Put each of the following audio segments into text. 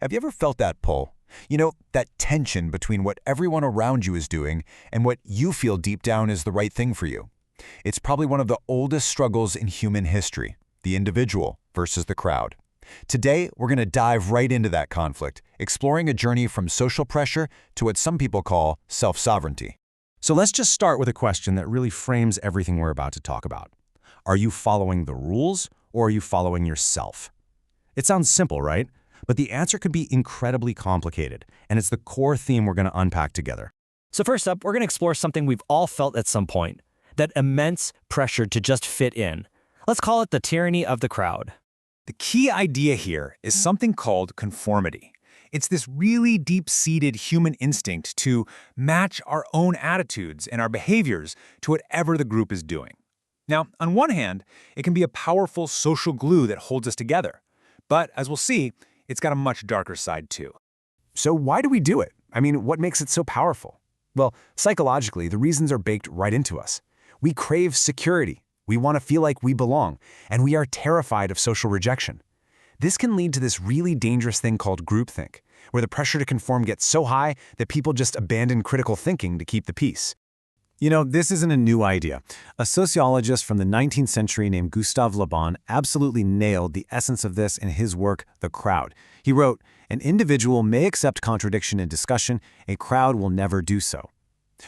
Have you ever felt that pull? That tension between what everyone around you is doing and what you feel deep down is the right thing for you. It's probably one of the oldest struggles in human history, the individual versus the crowd. Today, we're going to dive right into that conflict, exploring a journey from social pressure to what some people call self-sovereignty. So let's just start with a question that really frames everything we're about to talk about. Are you following the rules, or are you following yourself? It sounds simple, right? But the answer could be incredibly complicated, and it's the core theme we're going to unpack together. So first up, we're going to explore something we've all felt at some point, that immense pressure to just fit in. Let's call it the tyranny of the crowd. The key idea here is something called conformity. It's this really deep-seated human instinct to match our own attitudes and our behaviors to whatever the group is doing. Now, on one hand, it can be a powerful social glue that holds us together. But as we'll see, it's got a much darker side too. So why do we do it? What makes it so powerful? Well, psychologically, the reasons are baked right into us. We crave security. We want to feel like we belong, and we are terrified of social rejection. This can lead to this really dangerous thing called groupthink, where the pressure to conform gets so high that people just abandon critical thinking to keep the peace. This isn't a new idea. A sociologist from the 19th century named Gustave Le Bon absolutely nailed the essence of this in his work, The Crowd. He wrote, "An individual may accept contradiction in discussion, a crowd will never do so."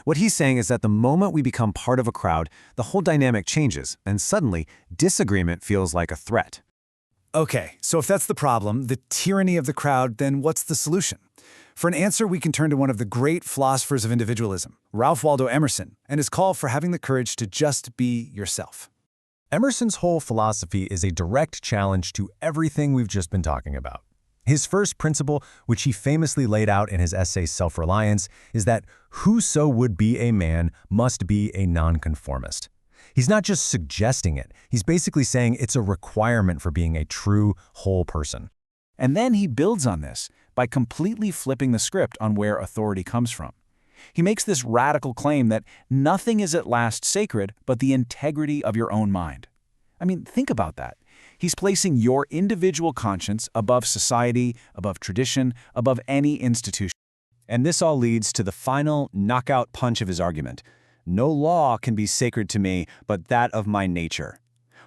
What he's saying is that the moment we become part of a crowd, the whole dynamic changes, and suddenly, disagreement feels like a threat. Okay, so if that's the problem, the tyranny of the crowd, then what's the solution? For an answer, we can turn to one of the great philosophers of individualism, Ralph Waldo Emerson, and his call for having the courage to just be yourself. Emerson's whole philosophy is a direct challenge to everything we've just been talking about. His first principle, which he famously laid out in his essay Self-Reliance, is that whoso would be a man must be a nonconformist. He's not just suggesting it, he's basically saying it's a requirement for being a true, whole person. And then he builds on this by completely flipping the script on where authority comes from. He makes this radical claim that nothing is at last sacred but the integrity of your own mind. Think about that. He's placing your individual conscience above society, above tradition, above any institution. And this all leads to the final knockout punch of his argument. No law can be sacred to me, but that of my nature.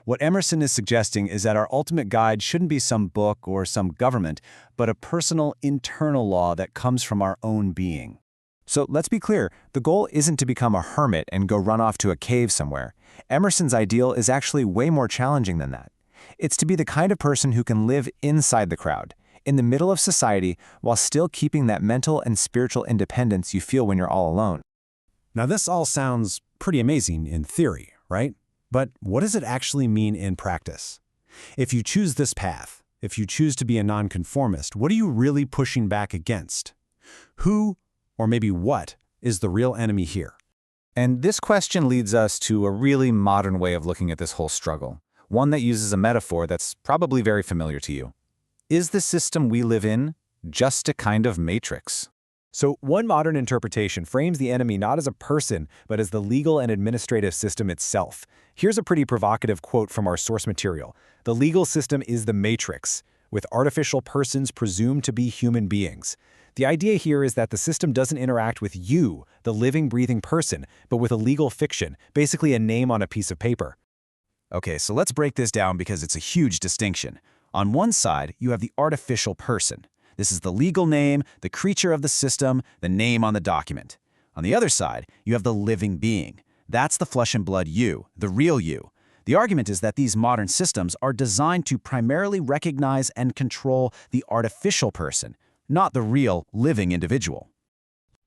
What Emerson is suggesting is that our ultimate guide shouldn't be some book or some government, but a personal internal law that comes from our own being. So let's be clear, the goal isn't to become a hermit and go run off to a cave somewhere. Emerson's ideal is actually way more challenging than that. It's to be the kind of person who can live inside the crowd, in the middle of society, while still keeping that mental and spiritual independence you feel when you're all alone. Now this all sounds pretty amazing in theory, right? But what does it actually mean in practice? If you choose this path, if you choose to be a nonconformist, what are you really pushing back against? Who, or maybe what, is the real enemy here? And this question leads us to a really modern way of looking at this whole struggle, one that uses a metaphor that's probably very familiar to you. Is the system we live in just a kind of matrix? So one modern interpretation frames the enemy not as a person, but as the legal and administrative system itself. Here's a pretty provocative quote from our source material. "The legal system is the matrix, with artificial persons presumed to be human beings." The idea here is that the system doesn't interact with you, the living, breathing person, but with a legal fiction, basically a name on a piece of paper. Okay, so let's break this down because it's a huge distinction. On one side, you have the artificial person. This is the legal name, the creature of the system, the name on the document. On the other side, you have the living being. That's the flesh and blood you, the real you. The argument is that these modern systems are designed to primarily recognize and control the artificial person, not the real, living individual.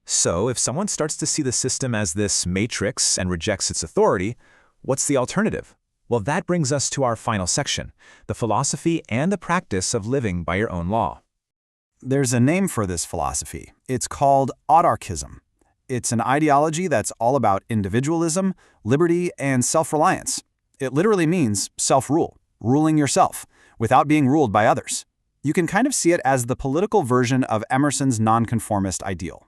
So, if someone starts to see the system as this matrix and rejects its authority, what's the alternative? Well, that brings us to our final section, the philosophy and the practice of living by your own law. There's a name for this philosophy. It's called autarchism. It's an ideology that's all about individualism, liberty, and self-reliance. It literally means self-rule, ruling yourself, without being ruled by others. You can kind of see it as the political version of Emerson's nonconformist ideal.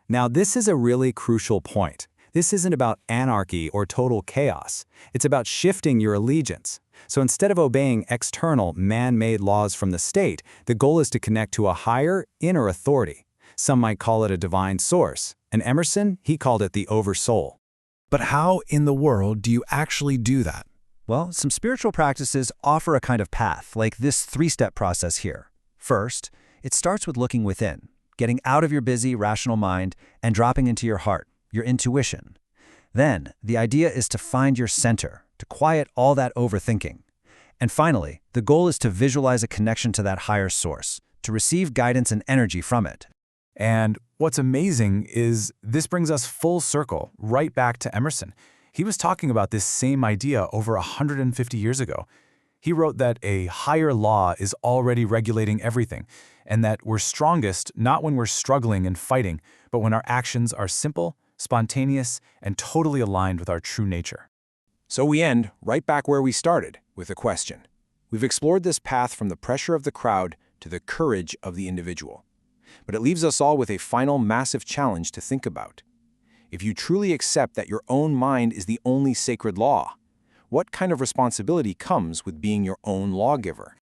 Now, this is a really crucial point. This isn't about anarchy or total chaos. It's about shifting your allegiance. So instead of obeying external, man-made laws from the state, the goal is to connect to a higher, inner authority. Some might call it a divine source, and Emerson, he called it the oversoul. But how in the world do you actually do that? Well, some spiritual practices offer a kind of path, like this 3-step process here. First, it starts with looking within, getting out of your busy, rational mind and dropping into your heart, your intuition. Then, the idea is to find your center, to quiet all that overthinking. And finally, the goal is to visualize a connection to that higher source, to receive guidance and energy from it. And what's amazing is this brings us full circle, right back to Emerson. He was talking about this same idea over 150 years ago. He wrote that a higher law is already regulating everything, and that we're strongest not when we're struggling and fighting, but when our actions are simple, spontaneous, and totally aligned with our true nature. So we end right back where we started, with a question. We've explored this path from the pressure of the crowd to the courage of the individual. But it leaves us all with a final massive challenge to think about. If you truly accept that your own mind is the only sacred law, what kind of responsibility comes with being your own lawgiver?